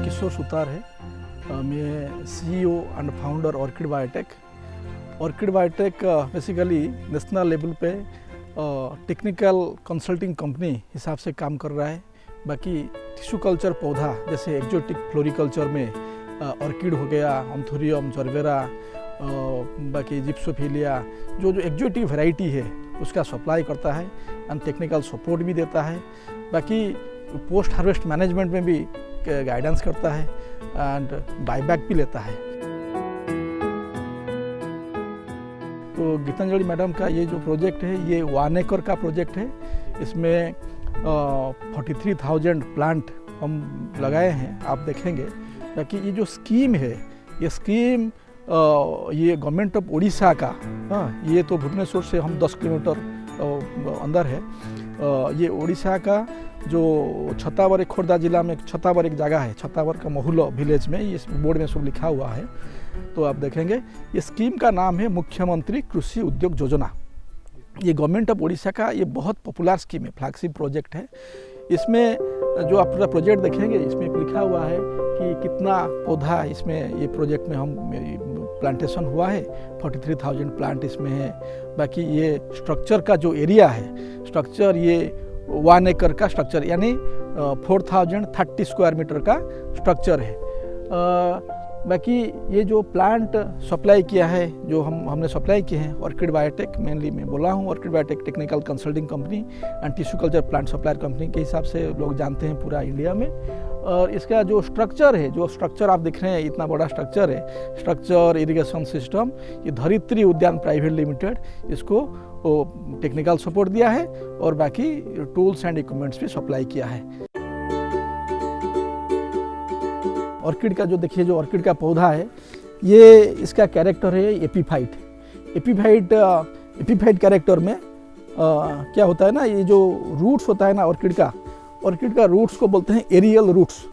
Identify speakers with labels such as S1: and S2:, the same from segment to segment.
S1: किशोर सुतार है। मैं CEO and founder orchid biotech. Orchid biotech basically national level पे technical consulting company हिसाब से काम कर रहा है। बाकी टिश्यू कल्चर पौधा जैसे एक्जोटिक फ्लोरिकल्चर में ऑर्किड हो गया, एंथोरियम, जरबेरा, बाकी जिप्सोफिलिया जो एक्जोटिक वैरायटी है उसका सप्लाई करता है एंड टेक्निकल सपोर्ट भी देता है। बाकी पोस्ट हार्वेस्ट मैनेजमेंट में भी गाइडेंस करता है एंड बायबैक भी लेता है। तो गीतांजलि मैडम का ये जो प्रोजेक्ट है ये 1 एकड़ का प्रोजेक्ट है। इसमें 43,000 प्लांट हम लगाए हैं, आप देखेंगे। ताकि ये जो स्कीम है ये स्कीम ये गवर्नमेंट ऑफ उड़ीसा का, ये तो भुवनेश्वर से हम 10 किलोमीटर अंदर है। ये उड़ीसा का जो छतावर, खोर्धा जिला में छतावर एक जगह है, छतावर का महुलो विलेज में, ये बोर्ड में सब लिखा हुआ है। तो आप देखेंगे ये स्कीम का नाम है मुख्यमंत्री कृषि उद्योग योजना। ये गवर्नमेंट ऑफ उड़ीसा का ये बहुत पॉपुलर स्कीम है, फ्लैगशिप प्रोजेक्ट है। इसमें जो आप पूरा प्रोजेक्ट देखेंगे इसमें लिखा हुआ है कि कितना पौधा इसमें ये प्रोजेक्ट में हम प्लांटेशन हुआ है। 43,000 प्लांट इसमें है। बाकी ये स्ट्रक्चर का जो एरिया है, स्ट्रक्चर ये 1 एकड़ का स्ट्रक्चर यानी 4030 स्क्वायर मीटर का स्ट्रक्चर है। बाकी ये जो प्लांट सप्लाई किया है, जो हमने सप्लाई किए हैं ऑर्किड बायोटेक, मेनली मैं बोला हूँ orchid biotech technical consulting company and tissue culture plant supplier company के हिसाब से लोग जानते हैं पूरा इंडिया में। और इसका जो स्ट्रक्चर है, जो स्ट्रक्चर आप देख रहे हैं, इतना बड़ा स्ट्रक्चर है, स्ट्रक्चर इरिगेशन सिस्टम, ये धरित्री उद्यान प्राइवेट लिमिटेड इसको टेक्निकल सपोर्ट दिया है और बाकी टूल्स एंड इक्विपमेंट्स भी सप्लाई किया है। ऑर्किड का जो देखिए, जो ऑर्किड का पौधा है ये इसका कैरेक्टर है एपीफाइट। एपीफाइट कैरेक्टर में क्या होता है ना, ये जो रूट्स होता है ना ऑर्किड का रूट्स को बोलते हैं aerial roots.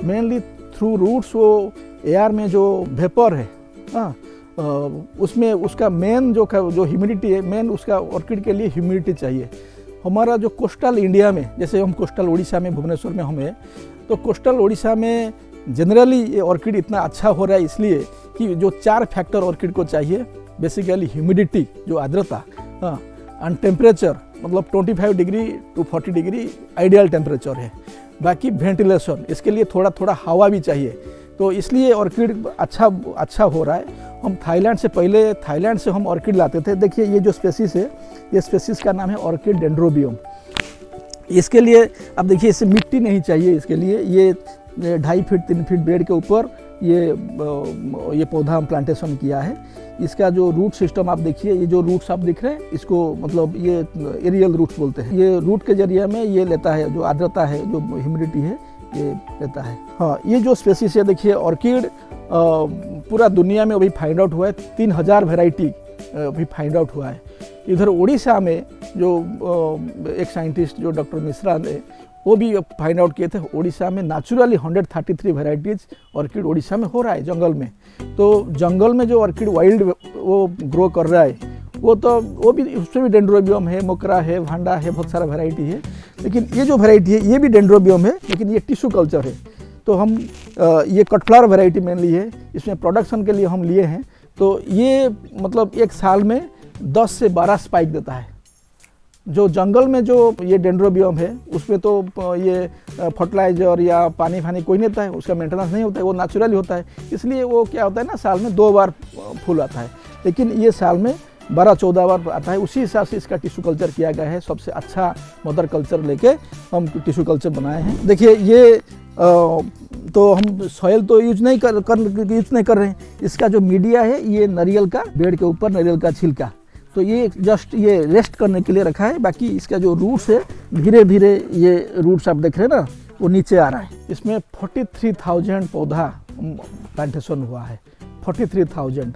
S1: Mainly through roots वो एयर में जो वेपर है उसमें उसका मेन जो ह्यूमिडिटी है, मेन उसका ऑर्किड के लिए ह्यूमिडिटी चाहिए। हमारा जो कोस्टल इंडिया में, जैसे हम कोस्टल उड़ीसा में, भुवनेश्वर में हम हैं, तो कोस्टल उड़ीसा में जनरली ये ऑर्किड इतना अच्छा हो रहा है इसलिए कि जो 4 फैक्टर ऑर्किड को चाहिए। बेसिकली ह्यूमिडिटी, जो आर्द्रता, एंड टेम्परेचर, मतलब 25 degree to 40 degree ideal temperature है। बाकी वेंटिलेशन, इसके लिए थोड़ा थोड़ा हवा भी चाहिए। तो इसलिए ऑर्किड अच्छा हो रहा है। हम थाईलैंड से हम ऑर्किड लाते थे। देखिए ये जो स्पेसीस है, ये स्पेसीस का नाम है ऑर्किड डेंड्रोबियम। इसके लिए अब देखिए इसे मिट्टी नहीं चाहिए, इसके लिए ये 2.5 फीट 3 फीट बेड के ऊपर ये पौधा हम प्लांटेशन किया है। इसका जो रूट सिस्टम आप देखिए, ये जो रूट्स आप दिख रहे हैं इसको मतलब ये एरियल रूट्स बोलते हैं। ये रूट के जरिए में ये लेता है, जो आर्द्रता है, जो ह्यूमिडिटी है, ये लेता है। हाँ, ये जो स्पेसीज है देखिए, ऑर्किड पूरा दुनिया में अभी फाइंड आउट हुआ है। 3000 वेराइटी अभी फाइंड आउट हुआ है। इधर उड़ीसा में जो एक साइंटिस्ट जो डॉक्टर मिश्रा ने, वो भी फाइंड आउट किए थे। उड़ीसा में नेचुरली 133 वेराइटीज़ ऑर्किड उड़ीसा में हो रहा है जंगल में। तो जंगल में जो ऑर्किड वाइल्ड वो ग्रो कर रहा है वो भी, उसमें भी डेंड्रोबियम है, मोकरा है, भांडा है, बहुत सारा वेराइटी है। लेकिन ये जो वेराइटी है ये भी डेंड्रोबियम है, लेकिन ये टिश्यू कल्चर है। तो हम ये कटफ्लावर वेराइटी मेनली है, इसमें प्रोडक्शन के लिए हम लिए हैं। तो ये मतलब एक साल में 10 से 12 स्पाइक देता है। जो जंगल में जो ये डेंड्रोबियम है उसमें तो ये फर्टिलाइजर या पानी फानी कोई नहीं होता है, उसका मेंटेनेंस नहीं होता है, वो नेचुरली होता है। इसलिए वो क्या होता है ना, साल में 2 बार फूल आता है। लेकिन ये साल में 12-14 बार आता है। उसी हिसाब से इसका टिश्यू कल्चर किया गया है। सबसे अच्छा मदर कल्चर लेके हम टिश्यू कल्चर बनाए हैं। देखिए ये तो हम सॉइल तो यूज नहीं कर रहे हैं। इसका जो मीडिया है ये नारियल का, पेड़ के ऊपर नारियल का छिलका, तो ये जस्ट ये रेस्ट करने के लिए रखा है। बाकी इसका जो रूट्स है, धीरे धीरे ये रूट्स आप देख रहे हैं ना, वो नीचे आ रहा है। इसमें 43,000 पौधा प्लांटेशन हुआ है। 43,000।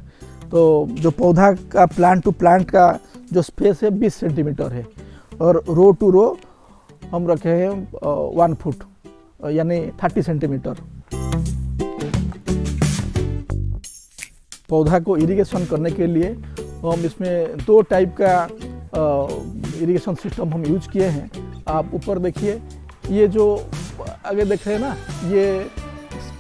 S1: तो जो पौधा का प्लांट टू प्लांट का जो स्पेस है 20 सेंटीमीटर है। और रो टू रो हम रखे हैं 1 फुट यानी 30 सेंटीमीटर। पौधा को इरिगेशन करने के लिए हम इसमें 2 टाइप का इरिगेशन सिस्टम हम यूज किए हैं। आप ऊपर देखिए, ये जो आगे देख रहे हैं ना, ये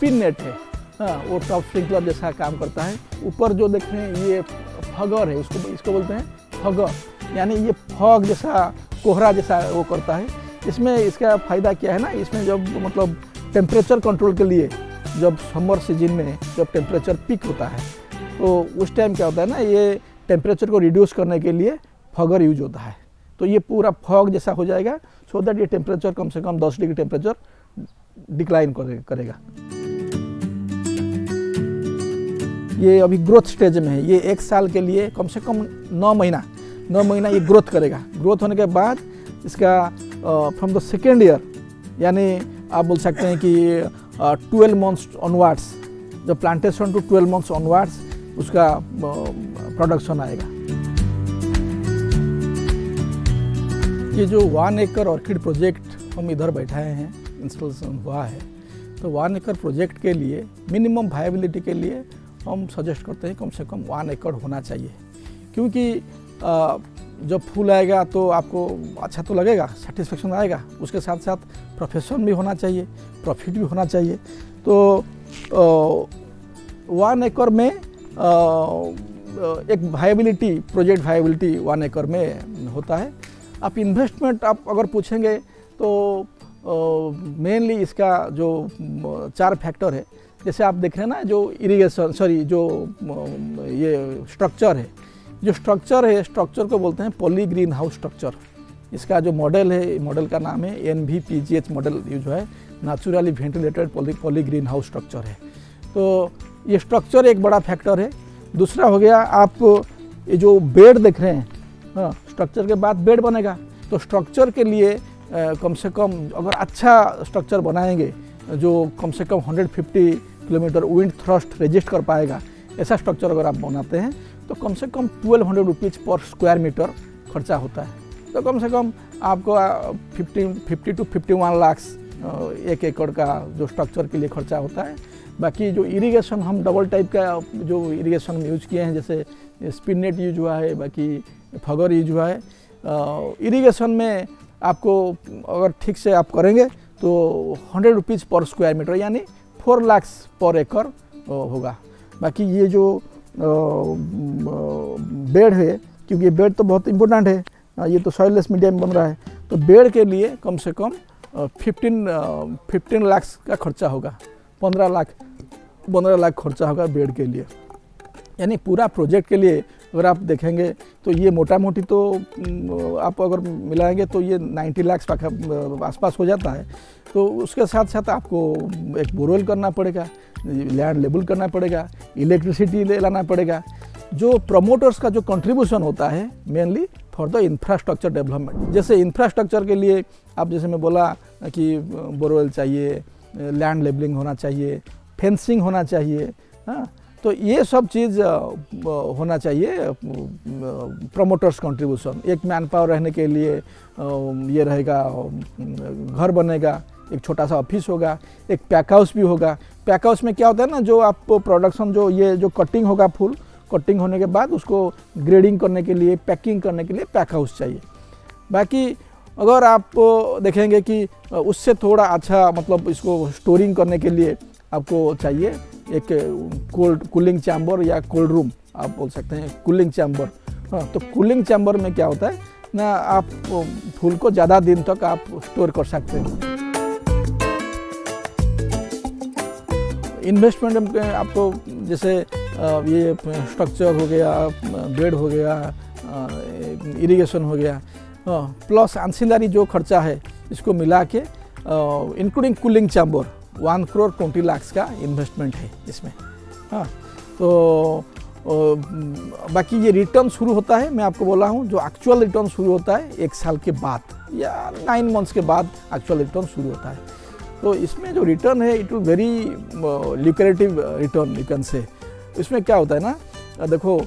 S1: स्पिन नेट है, हाँ वो टॉप स्प्रिंकलर जैसा काम करता है। ऊपर जो देख रहे हैं ये फगर है, इसको बोलते हैं फगर, यानी ये फॉग जैसा, कोहरा जैसा वो करता है। इसमें इसका फ़ायदा क्या है ना, इसमें जब मतलब टेम्परेचर कंट्रोल के लिए, जब समर सीजन में जब टेम्परेचर पीक होता है तो उस टाइम क्या होता है ना, ये टेम्परेचर को रिड्यूस करने के लिए फॉगर यूज होता है। तो ये पूरा फॉग जैसा हो जाएगा, सो दैट ये टेम्परेचर कम से कम 10 डिग्री टेम्परेचर डिक्लाइन करेगा। ये अभी ग्रोथ स्टेज में है, ये 1 साल के लिए कम से कम 9 महीना ये ग्रोथ करेगा। ग्रोथ होने के बाद इसका फ्रॉम द सेकेंड ईयर, यानी आप बोल सकते हैं कि 12 मंथ्स ऑनवर्ड्स, जब प्लांटेशन टू 12 मंथ्स ऑनवर्ड्स उसका प्रोडक्शन आएगा। ये जो 1 एकड़ ऑर्किड प्रोजेक्ट हम इधर बैठाए हैं, इंस्टॉलेशन हुआ है, तो 1 एकड़ प्रोजेक्ट के लिए मिनिमम वायबिलिटी के लिए हम सजेस्ट करते हैं कम से कम 1 एकड़ होना चाहिए। क्योंकि जब फूल आएगा तो आपको अच्छा तो लगेगा, सेटिस्फेक्शन आएगा, उसके साथ साथ प्रोफेशन भी होना चाहिए, प्रॉफिट भी होना चाहिए। तो 1 एकड़ में एक वायबिलिटी, प्रोजेक्ट वायबिलिटी 1 एकड़ में होता है। आप इन्वेस्टमेंट आप अगर पूछेंगे तो मेनली इसका जो 4 फैक्टर है, जैसे आप देख रहे हैं ना, जो इरिगेशन जो ये स्ट्रक्चर है, जो स्ट्रक्चर है, स्ट्रक्चर को बोलते हैं पॉली ग्रीन हाउस स्ट्रक्चर। इसका जो मॉडल है, मॉडल का नाम है NVPGH मॉडल, जो है naturally ventilated poly green house structure है। तो ये स्ट्रक्चर एक बड़ा फैक्टर है। दूसरा हो गया, आप ये जो बेड देख रहे हैं, हाँ स्ट्रक्चर के बाद बेड बनेगा, तो स्ट्रक्चर के लिए कम से कम अगर अच्छा स्ट्रक्चर बनाएंगे जो कम से कम 150 किलोमीटर विंड थ्रस्ट रेजिस्ट कर पाएगा, ऐसा स्ट्रक्चर अगर आप बनाते हैं तो कम से कम 1200 रुपीज़ पर स्क्वायर मीटर खर्चा होता है। तो कम से कम आपको 50 to 51 लाख 1 एकड़ का जो स्ट्रक्चर के लिए खर्चा होता है। बाकी जो इरिगेशन, हम डबल टाइप का जो इरिगेशन में यूज किए हैं, जैसे स्पिन नेट यूज हुआ है, बाकी फगर यूज हुआ है। इरिगेशन में आपको अगर ठीक से आप करेंगे तो 100 रुपीज़ पर स्क्वायर मीटर, यानी 4 लाख पर एकड़ होगा। बाकी ये जो बेड है, क्योंकि बेड तो बहुत इम्पोर्टेंट है, ये तो सॉइललेस मीडिया में बन रहा है, तो बेड के लिए कम से कम 15 लाख का खर्चा होगा, 15 लाख खर्चा होगा बेड के लिए। यानी पूरा प्रोजेक्ट के लिए अगर आप देखेंगे तो ये मोटा मोटी तो आप अगर मिलाएंगे तो ये 90 लाख आसपास हो जाता है। तो उसके साथ साथ आपको एक बोरवेल करना पड़ेगा, लैंड लेबल करना पड़ेगा, इलेक्ट्रिसिटी लाना पड़ेगा। जो प्रमोटर्स का जो कंट्रीब्यूशन होता है mainly for the infrastructure development, जैसे इंफ्रास्ट्रक्चर के लिए आप जैसे मैं बोला कि बोरवेल चाहिए, लैंड लेबलिंग होना चाहिए, फेंसिंग होना चाहिए, हाँ, तो ये सब चीज़ होना चाहिए। प्रमोटर्स कंट्रीब्यूशन, एक मैन पावर रहने के लिए ये रहेगा, घर बनेगा, एक छोटा सा ऑफिस होगा, एक पैक हाउस भी होगा। पैक हाउस में क्या होता है ना, जो आप प्रोडक्शन जो कटिंग होगा, फूल कटिंग होने के बाद उसको ग्रेडिंग करने के लिए, पैकिंग करने के लिए पैक हाउस चाहिए। बाकी अगर आप देखेंगे कि उससे थोड़ा अच्छा, मतलब इसको स्टोरिंग करने के लिए आपको चाहिए एक कूलिंग चैम्बर या कोल्ड रूम, आप बोल सकते हैं कूलिंग चैम्बर। हाँ, तो कूलिंग चैम्बर में क्या होता है ना, आप फूल को ज़्यादा दिन तक आप स्टोर कर सकते हैं। इन्वेस्टमेंट आपको जैसे ये स्ट्रक्चर हो गया, बेड हो गया, इरिगेशन हो गया, प्लस एंसिलरी जो खर्चा है इसको मिला के including cooling chamber 1 crore 20 lakh का इन्वेस्टमेंट है इसमें। हाँ, तो बाकी ये रिटर्न शुरू होता है, मैं आपको बोला हूँ, जो एक्चुअल रिटर्न शुरू होता है 1 साल के बाद या 9 मंथ्स के बाद एक्चुअल रिटर्न शुरू होता है। तो इसमें जो रिटर्न है it will very lucrative return you can say. इसमें क्या होता है ना, देखो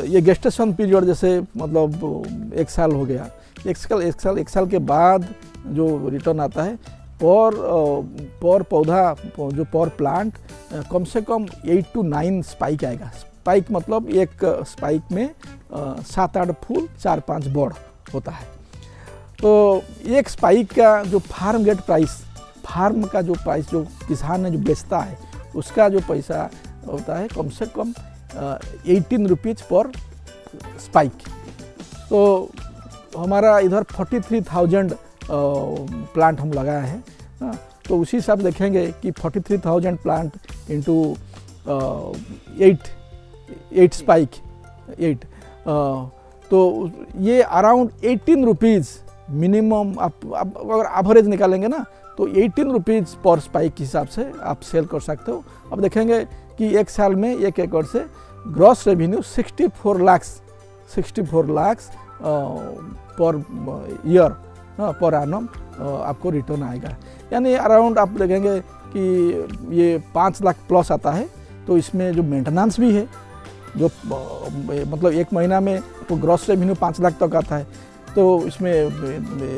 S1: ये गेस्टेशन पीरियड जैसे मतलब 1 साल हो गया, एक साल के बाद जो रिटर्न आता है पर पौधा, जो पर प्लांट कम से कम 8 to 9 स्पाइक आएगा। स्पाइक मतलब एक स्पाइक में 7-8 फूल, 4-5 बड़ होता है। तो एक स्पाइक का जो फार्म गेट प्राइस फार्म का जो प्राइस जो किसान ने जो बेचता है उसका जो पैसा होता है कम से कम 18 रुपीज़ पर स्पाइक। तो हमारा इधर 43,000 प्लांट हम लगाए हैं। तो उसी हिसाब से देखेंगे कि 43,000 प्लांट इंटू 8 स्पाइक 8, तो ये अराउंड 18 रुपीज़ मिनिमम आप अगर एवरेज निकालेंगे ना तो 18 रुपीज़ पर स्पाइक के हिसाब से आप सेल कर सकते हो। अब देखेंगे कि एक साल में 1 एकड़ से gross revenue 64 lakh per year per annum आपको रिटर्न आएगा। यानी अराउंड आप देखेंगे कि ये 5 लाख प्लस आता है। तो इसमें जो मेंटेनेंस भी है, जो मतलब एक महीना में तो ग्रॉस रेवेन्यू 5 लाख तक आता है, तो इसमें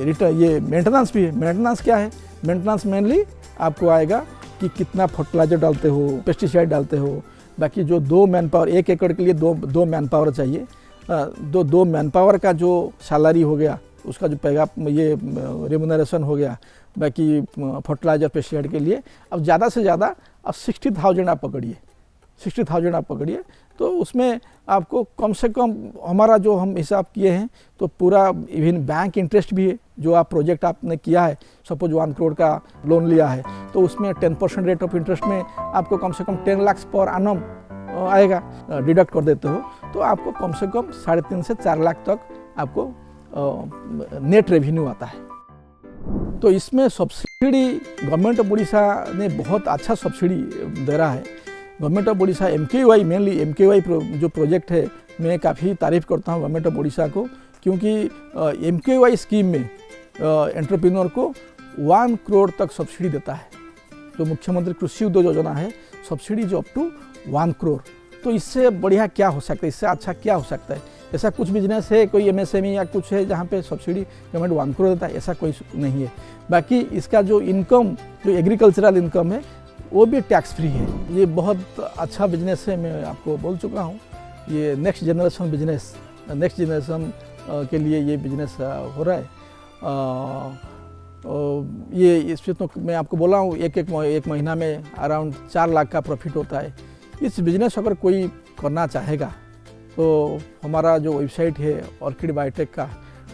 S1: रिटर्न ये मेंटेनेंस भी है। मेंटेनेंस क्या है? मेंटेनेंस मेनली आपको आएगा कि कितना फर्टिलाइजर डालते हो, पेस्टिसाइड डालते हो। बाकी जो 2 मैन पावर, 1 एकड़ के लिए दो मैन पावर चाहिए, दो मैन पावर का जो सैलरी हो गया उसका जो पैगा ये रेम्यूनरेशन हो गया। बाकी फर्टिलाइजर पेस्टिसाइड के लिए अब ज़्यादा से ज़्यादा अब 60,000 आप पकड़िए, 60,000 आप पकड़िए। तो उसमें आपको कम से कम हमारा जो हम हिसाब किए हैं तो पूरा इवन बैंक इंटरेस्ट भी है। जो आप प्रोजेक्ट आपने किया है, सपोज 1 करोड़ का लोन लिया है तो उसमें 10% रेट ऑफ इंटरेस्ट में आपको कम से कम 10 लाख पर एनम आएगा, डिडक्ट कर देते हो तो आपको कम से कम 3.5 से 4 लाख तक आपको नेट रेवेन्यू आता है। तो इसमें सब्सिडी गवर्नमेंट ऑफ उड़ीसा ने बहुत अच्छा सब्सिडी दे रहा है। Government of Orissa MKY, mainly MKY जो प्रोजेक्ट है, मैं काफ़ी तारीफ़ करता हूँ गवर्नमेंट ऑफ उड़ीसा को, क्योंकि MKY स्कीम में एंटरप्रेन्योर को 1 करोड़ तक सब्सिडी देता है। जो मुख्यमंत्री कृषि उद्योग योजना है, सब्सिडी जो अप टू 1 करोड़। तो इससे बढ़िया क्या हो सकता है, इससे अच्छा क्या हो सकता है? ऐसा कुछ बिजनेस है, कोई MSME या कुछ है जहाँ पे सब्सिडी गवर्नमेंट 1 करोड़ देता है? ऐसा कोई नहीं है। बाकी इसका जो इनकम, जो एग्रीकल्चरल इनकम है, वो भी टैक्स फ्री है। ये बहुत अच्छा बिजनेस है, मैं आपको बोल चुका हूँ। ये next generation business, next generation के लिए ये बिजनेस हो रहा है। ये इसमें तो मैं आपको बोला हूँ एक महीना में अराउंड 4 लाख का प्रॉफिट होता है। इस बिज़नेस अगर कोई करना चाहेगा तो हमारा जो वेबसाइट है ऑर्किड बायोटेक का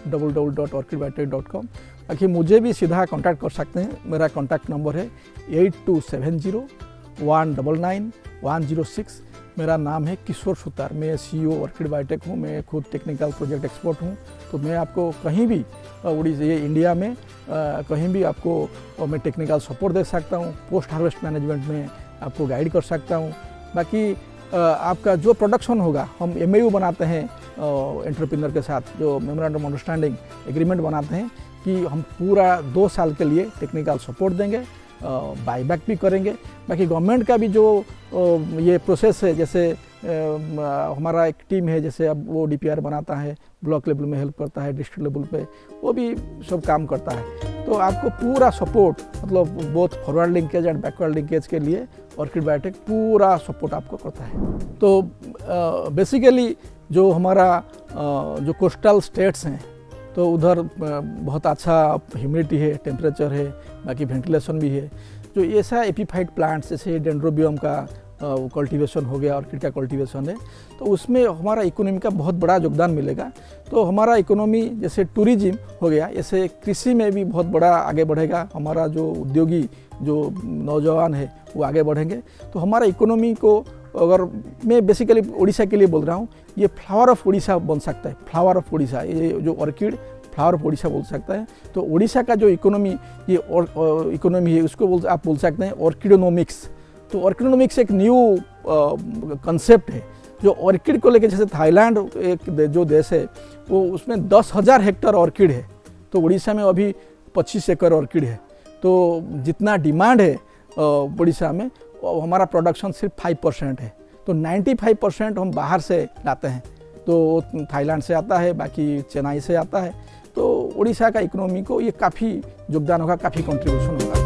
S1: www.orchidbiotech.com, बाकी मुझे भी सीधा कांटेक्ट कर सकते हैं। मेरा कांटेक्ट नंबर है 8270199106। मेरा नाम है किशोर सुतार, मैं CEO ऑर्किड बायोटेक हूँ। मैं खुद टेक्निकल प्रोजेक्ट एक्सपर्ट हूँ। तो मैं आपको कहीं भी उड़ीसा, ये इंडिया में कहीं भी आपको मैं टेक्निकल सपोर्ट दे सकता हूँ। पोस्ट हार्वेस्ट मैनेजमेंट में आपको गाइड कर सकता हूँ। बाकी आपका जो प्रोडक्शन होगा, हम MOU बनाते हैं एंटरप्रेन्योर के साथ, जो मेमोरेंडम अंडरस्टैंडिंग एग्रीमेंट बनाते हैं कि हम पूरा 2 साल के लिए टेक्निकल सपोर्ट देंगे, बाईबैक भी करेंगे। बाकी गवर्नमेंट का भी जो ये प्रोसेस है, जैसे हमारा एक टीम है, जैसे अब वो DPR बनाता है, ब्लॉक लेवल में हेल्प करता है, डिस्ट्रिक्ट लेवल पे वो भी सब काम करता है। तो आपको पूरा सपोर्ट, मतलब both forward linkage and backward linkage के लिए ऑर्किड बायोटेक पूरा सपोर्ट आपको करता है। तो बेसिकली जो हमारा जो कोस्टल स्टेट्स हैं तो उधर बहुत अच्छा ह्यूमिडिटी है, टेम्परेचर है, बाकी वेंटिलेशन भी है। जो ऐसा एपीफाइट प्लांट्स जैसे डेंड्रोबियम का कल्टीवेशन हो गया, ऑर्किड का कल्टीवेशन है, तो उसमें हमारा इकोनॉमी का बहुत बड़ा योगदान मिलेगा। तो हमारा इकोनॉमी जैसे टूरिज्म हो गया, ऐसे कृषि में भी बहुत बड़ा आगे बढ़ेगा। हमारा जो उद्योगी जो नौजवान है वो आगे बढ़ेंगे। तो हमारा इकोनॉमी को, अगर मैं बेसिकली उड़ीसा के लिए बोल रहा हूँ, ये फ्लावर ऑफ उड़ीसा बन सकता है। फ्लावर ऑफ उड़ीसा, ये जो ऑर्किड फ्लावर ऑफ उड़ीसा बोल सकता है। तो उड़ीसा का जो इकोनॉमी, ये इकोनॉमी है, उसको आप बोल सकते हैं ऑर्किडोनॉमिक्स। तो ऑर्किडोनॉमिक्स एक न्यू कंसेप्ट है जो ऑर्किड को लेकर, जैसे थाईलैंड एक जो देश है वो, उसमें 10,000 हेक्टेयर ऑर्किड है। तो उड़ीसा में अभी 25 एकड़ ऑर्किड है। तो जितना डिमांड है उड़ीसा में, हमारा प्रोडक्शन सिर्फ 5% है। तो 95% हम बाहर से लाते हैं। तो थाईलैंड से आता है, बाकी चेन्नई से आता है। तो उड़ीसा का इकोनॉमी को ये काफ़ी योगदान होगा, काफ़ी कंट्रीब्यूशन होगा।